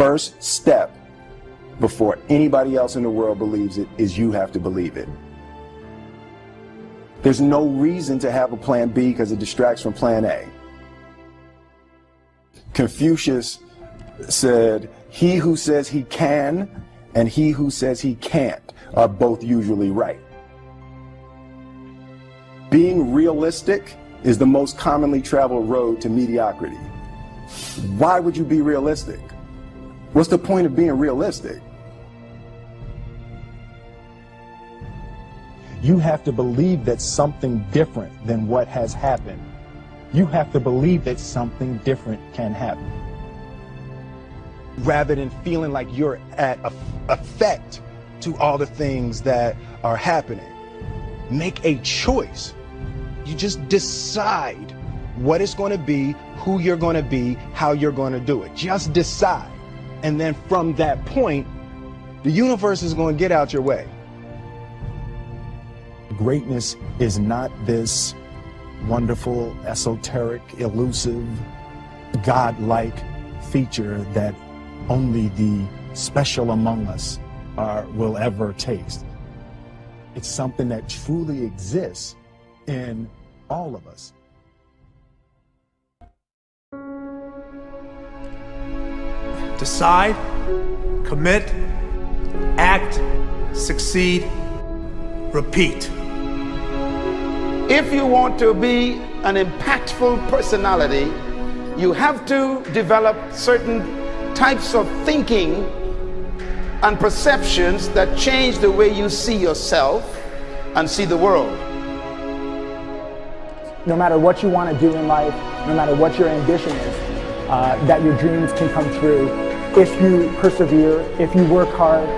first step before anybody else in the world believes it is you have to believe it. There's no reason to have a plan B because it distracts from plan A. Confucius said, he who says he can and he who says he can't are both usually right. Being realistic is the most commonly traveled road to mediocrity. Why would you be realistic? What's the point of being realistic? You have to believe that something different than what has happened. You have to believe that something different can happen. Rather than feeling like you're at effect to all the things that are happening, make a choice. You just decide what it's going to be, who you're going to be, how you're going to do it. Just decide. And then from that point, the universe is going to get out your way. Greatness is not this wonderful, esoteric, elusive, godlike feature that only the special among us will ever taste. It's something that truly exists in all of us. Decide, commit, act, succeed, repeat. If you want to be an impactful personality, you have to develop certain types of thinking and perceptions that change the way you see yourself and see the world. No matter what you want to do in life, no matter what your ambition is, that your dreams can come true if you persevere, if you work hard,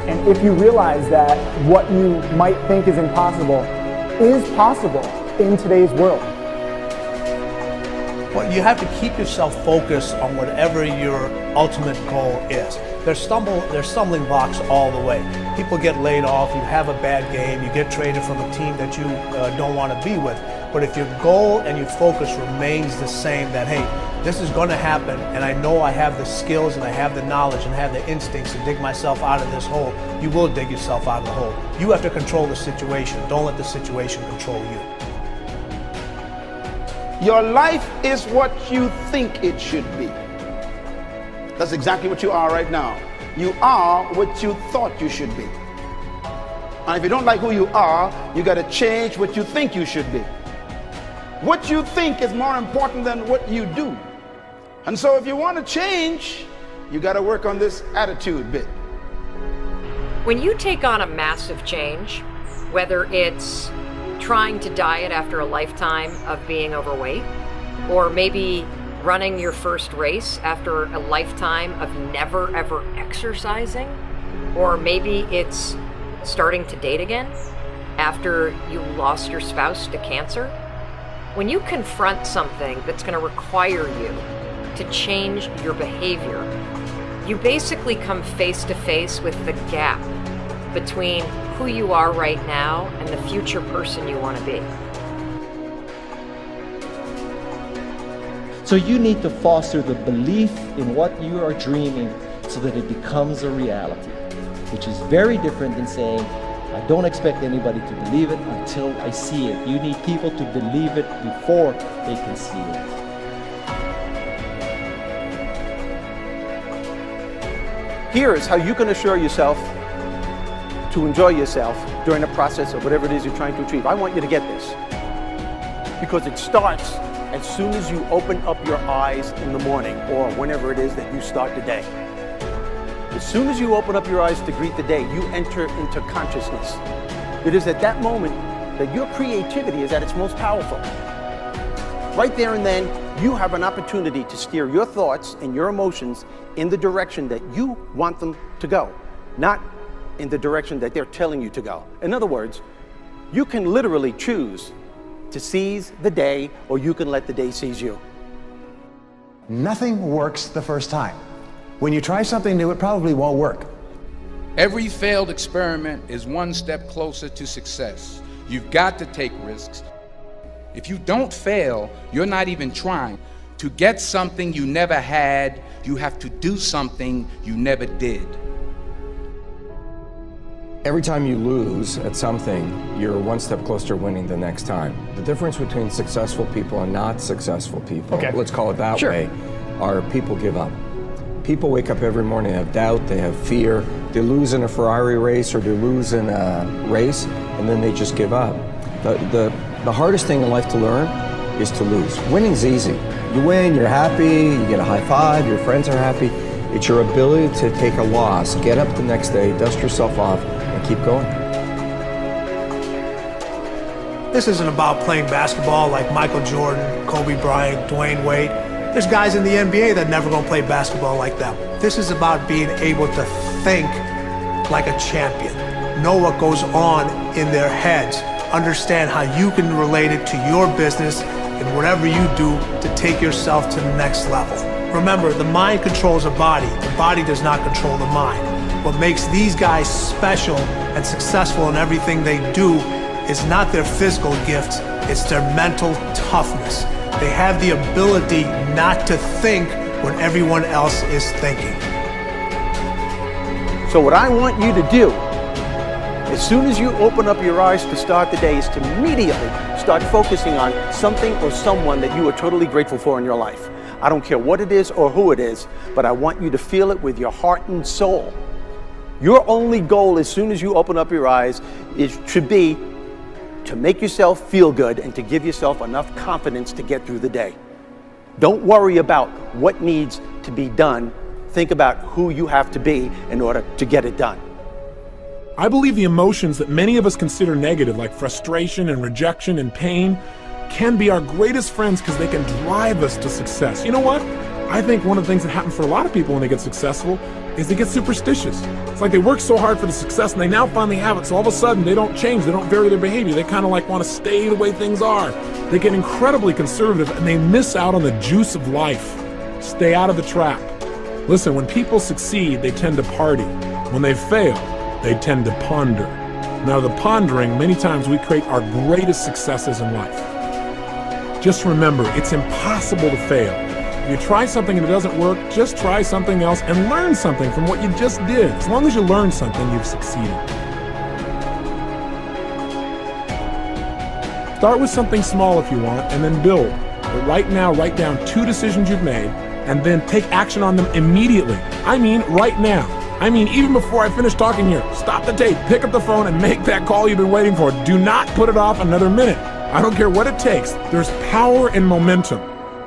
and if you realize that what you might think is impossible is possible in today's world. Well, you have to keep yourself focused on whatever your ultimate goal is. There's stumbling blocks all the way. People get laid off, you have a bad game, you get traded from a team that you don't want to be with. But if your goal and your focus remains the same, that hey, this is going to happen, and I know I have the skills and I have the knowledge and I have the instincts to dig myself out of this hole, you will dig yourself out of the hole. You have to control the situation. Don't let the situation control you. Your life is what you think it should be. That's exactly what you are right now. You are what you thought you should be. And if you don't like who you are, you got to change what you think you should be. What you think is more important than what you do. And so if you want to change, you got to work on this attitude bit. When you take on a massive change, whether it's trying to diet after a lifetime of being overweight, or maybe running your first race after a lifetime of never ever exercising, or maybe it's starting to date again after you lost your spouse to cancer. When you confront something that's going to require you to change your behavior, you basically come face to face with the gap between who you are right now and the future person you want to be. So you need to foster the belief in what you are dreaming so that it becomes a reality, which is very different than saying, I don't expect anybody to believe it until I see it. You need people to believe it before they can see it. Here is how you can assure yourself to enjoy yourself during the process of whatever it is you're trying to achieve. I want you to get this, because it starts as soon as you open up your eyes in the morning, or whenever it is that you start the day. As soon as you open up your eyes to greet the day, you enter into consciousness. It is at that moment that your creativity is at its most powerful. Right there and then, you have an opportunity to steer your thoughts and your emotions in the direction that you want them to go, not in the direction that they're telling you to go. In other words, you can literally choose to seize the day, or you can let the day seize you. Nothing works the first time. When you try something new, it probably won't work. Every failed experiment is one step closer to success. You've got to take risks. If you don't fail, you're not even trying. To get something you never had, you have to do something you never did. Every time you lose at something, you're one step closer to winning the next time. The difference between successful people and not successful people, let's call it that way, are people give up. People wake up every morning, they have doubt, they have fear, they lose in a Ferrari race or they lose in a race, and then they just give up. The hardest thing in life to learn is to lose. Winning's easy. You win, you're happy, you get a high five, your friends are happy. It's your ability to take a loss, get up the next day, dust yourself off, and keep going. This isn't about playing basketball like Michael Jordan, Kobe Bryant, Dwayne Wade. There's guys in the NBA that never gonna play basketball like them. This is about being able to think like a champion, know what goes on in their heads, understand how you can relate it to your business and whatever you do to take yourself to the next level. Remember, the mind controls the body does not control the mind. What makes these guys special and successful in everything they do is not their physical gifts, it's their mental toughness. They have the ability not to think when everyone else is thinking. So what I want you to do, as soon as you open up your eyes to start the day, is to immediately start focusing on something or someone that you are totally grateful for in your life. I don't care what it is or who it is, but I want you to feel it with your heart and soul. Your only goal as soon as you open up your eyes should be to make yourself feel good and to give yourself enough confidence to get through the day. Don't worry about what needs to be done. Think about who you have to be in order to get it done. I believe the emotions that many of us consider negative, like frustration and rejection and pain, can be our greatest friends because they can drive us to success. You know what? I think one of the things that happens for a lot of people when they get successful is they get superstitious. It's like they work so hard for the success and they now finally have it, so all of a sudden they don't change, they don't vary their behavior, they kind of like want to stay the way things are. They get incredibly conservative and they miss out on the juice of life. Stay out of the trap. Listen, when people succeed, they tend to party. When they fail, they tend to ponder. Now, the pondering, many times we create our greatest successes in life. Just remember, it's impossible to fail. If you try something and it doesn't work, just try something else and learn something from what you just did. As long as you learn something, you've succeeded. Start with something small if you want, and then build. But right now, write down 2 decisions you've made, and then take action on them immediately. I mean, right now. I mean, even before I finish talking here, stop the tape, pick up the phone, and make that call you've been waiting for. Do not put it off another minute. I don't care what it takes. There's power in momentum.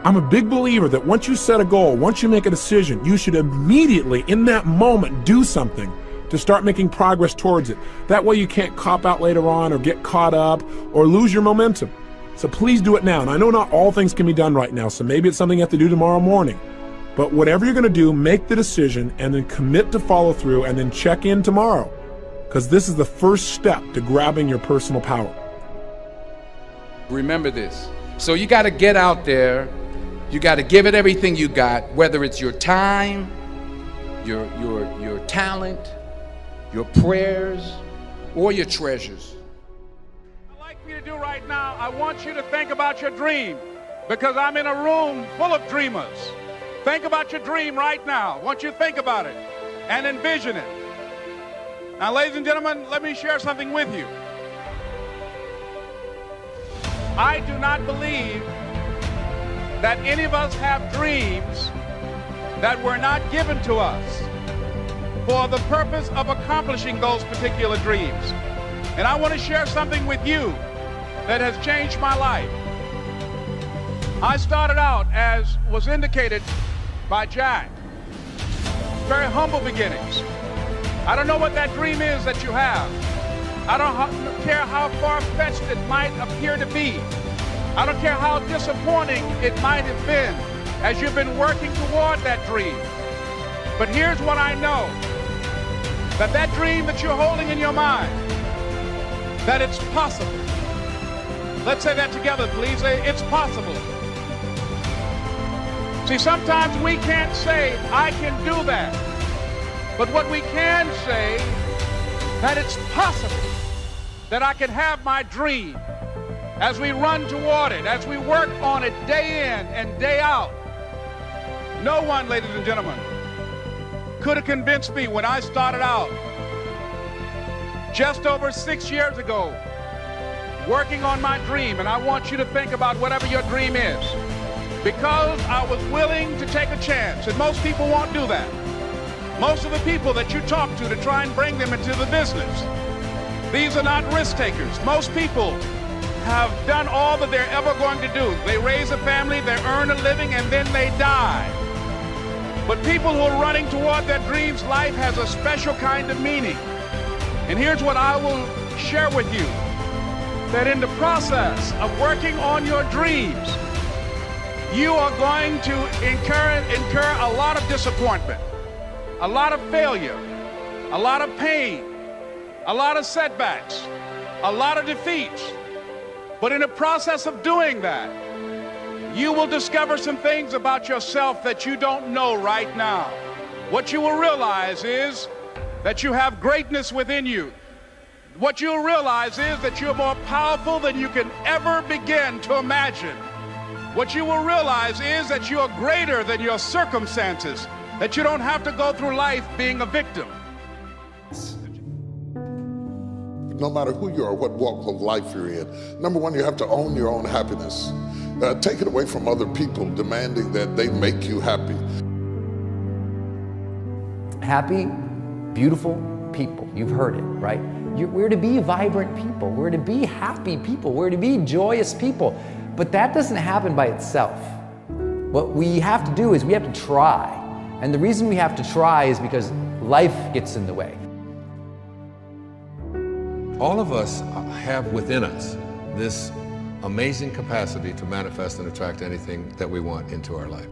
I'm a big believer that once you set a goal, once you make a decision, you should immediately, in that moment, do something to start making progress towards it. That way you can't cop out later on or get caught up or lose your momentum. So please do it now. And I know not all things can be done right now, so maybe it's something you have to do tomorrow morning. But whatever you're going to do, make the decision and then commit to follow through and then check in tomorrow. Because this is the first step to grabbing your personal power. Remember this. So you got to get out there. You got to give it everything you got, whether it's your time, your talent, your prayers, or your treasures. I'd like you to do right now, I want you to think about your dream, because I'm in a room full of dreamers. Think about your dream right now. I want you to think about it and envision it. Now, ladies and gentlemen, let me share something with you. I do not believe that any of us have dreams that were not given to us for the purpose of accomplishing those particular dreams. And I want to share something with you that has changed my life. I started out, as was indicated by Jack, very humble beginnings. I don't know what that dream is that you have. I don't care how far-fetched it might appear to be. I don't care how disappointing it might have been as you've been working toward that dream. But here's what I know, that dream that you're holding in your mind, that it's possible. Let's say that together, please. It's possible. See, sometimes we can't say, I can do that. But what we can say, that it's possible that I can have my dream. As we run toward it, as we work on it day in and day out, No one, ladies and gentlemen, could have convinced me when I started out just over 6 years ago working on my dream, and I want you to think about whatever your dream is, because I was willing to take a chance, and most people won't do that. Most of the people that you talk to try and bring them into the business, these are not risk takers. Most people have done all that they're ever going to do. They raise a family, they earn a living, and then they die. But people who are running toward their dreams, life has a special kind of meaning. And here's what I will share with you, that in the process of working on your dreams, you are going to incur a lot of disappointment, a lot of failure, a lot of pain, a lot of setbacks, a lot of defeats. But in the process of doing that, you will discover some things about yourself that you don't know right now. What you will realize is that you have greatness within you. What you'll realize is that you're more powerful than you can ever begin to imagine. What you will realize is that you are greater than your circumstances, that you don't have to go through life being a victim. No matter who you are, what walk of life you're in, number one, you have to own your own happiness. Take it away from other people demanding that they make you happy. Happy, beautiful people. You've heard it, right? We're to be vibrant people. We're to be happy people. We're to be joyous people. But that doesn't happen by itself. What we have to do is we have to try. And the reason we have to try is because life gets in the way. All of us have within us this amazing capacity to manifest and attract anything that we want into our life.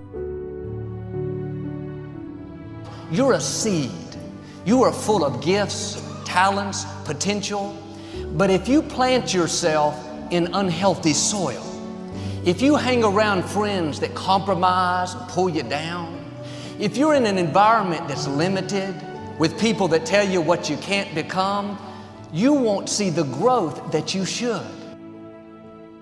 You're a seed. You are full of gifts, talents, potential. But if you plant yourself in unhealthy soil, if you hang around friends that compromise and pull you down, if you're in an environment that's limited with people that tell you what you can't become, you won't see the growth that you should.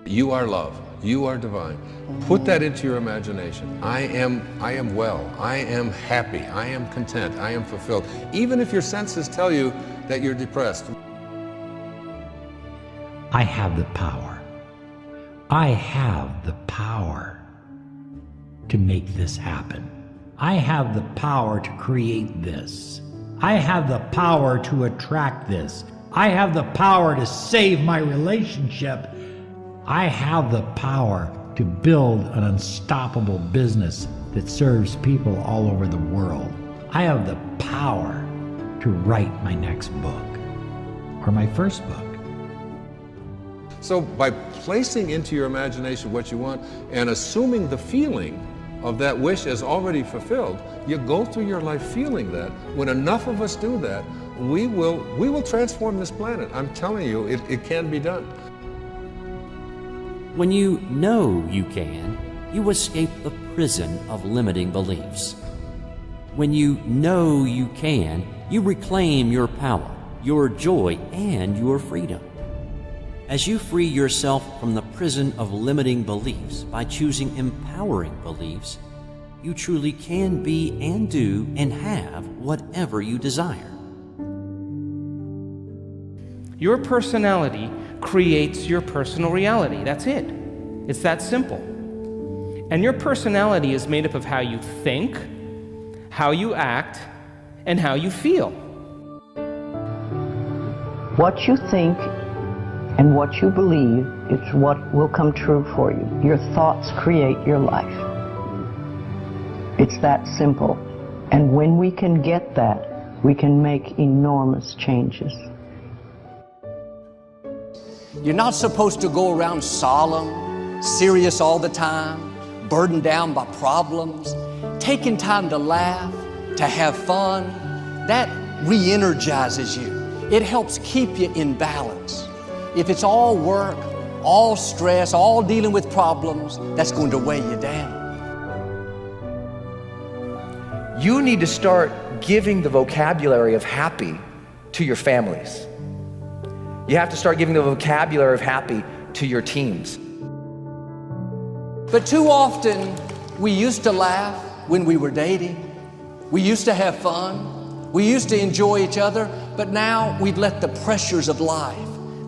You are love. You are divine. Put that into your imagination. I am well. I am happy. I am content. I am fulfilled. Even if your senses tell you that you're depressed. I have the power. I have the power to make this happen. I have the power to create this. I have the power to attract this. I have the power to save my relationship. I have the power to build an unstoppable business that serves people all over the world. I have the power to write my next book or my first book. So by placing into your imagination what you want and assuming the feeling of that wish as already fulfilled, you go through your life feeling that. When enough of us do that, we will transform this planet. I'm telling you, it can be done. When you know you can, you escape the prison of limiting beliefs. When you know you can, you reclaim your power, your joy, and your freedom. As you free yourself from the prison of limiting beliefs by choosing empowering beliefs, you truly can be and do and have whatever you desire. Your personality creates your personal reality. That's it. It's that simple. And your personality is made up of how you think, how you act, and how you feel. What you think and what you believe is what will come true for you. Your thoughts create your life. It's that simple. And when we can get that, we can make enormous changes. You're not supposed to go around solemn, serious all the time, burdened down by problems. Taking time to laugh, to have fun, that re-energizes you. It helps keep you in balance. If it's all work, all stress, all dealing with problems, that's going to weigh you down. You need to start giving the vocabulary of happy to your families. You have to start giving the vocabulary of happy to your teams. But too often, we used to laugh, when we were dating. We used to have fun. We used to enjoy each other, but now we've let the pressures of life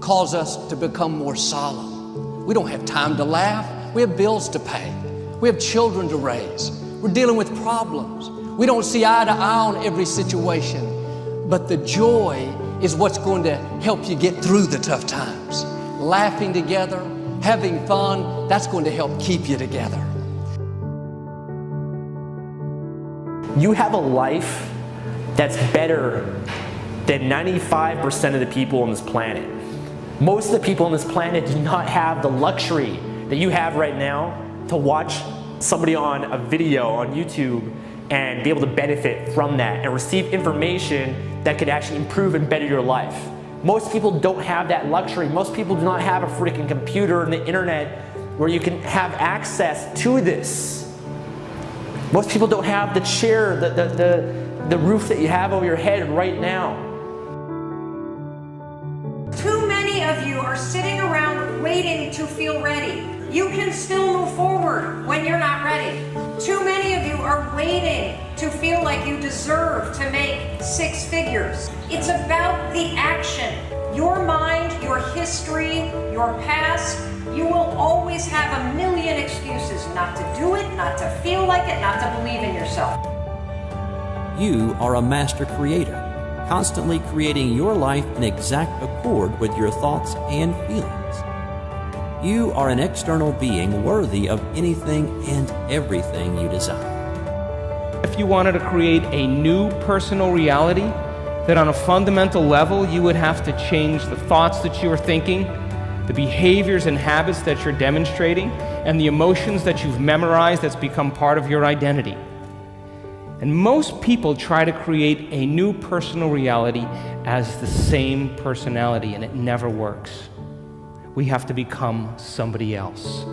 cause us to become more solemn. We don't have time to laugh. We have bills to pay. We have children to raise. We're dealing with problems. We don't see eye to eye on every situation, but the joy is what's going to help you get through the tough times. Laughing together, having fun, that's going to help keep you together. You have a life that's better than 95% of the people on this planet. Most of the people on this planet do not have the luxury that you have right now to watch somebody on a video on YouTube and be able to benefit from that and receive information that could actually improve and better your life. Most people don't have that luxury. Most people do not have a freaking computer and the internet where you can have access to this. Most people don't have the chair, the roof that you have over your head right now. Too many of you are sitting around waiting to feel ready. You can still move forward when you're not ready. Too many of you are waiting to feel like you deserve to make 6 figures. It's about the action. Your mind, your history, your past, you will always have a million excuses not to do it, not to feel like it, not to believe in yourself. You are a master creator, constantly creating your life in exact accord with your thoughts and feelings. You are an external being worthy of anything and everything you desire. If you wanted to create a new personal reality, that on a fundamental level you would have to change the thoughts that you are thinking, the behaviors and habits that you're demonstrating, and the emotions that you've memorized that's become part of your identity. And most people try to create a new personal reality as the same personality, and it never works. We have to become somebody else.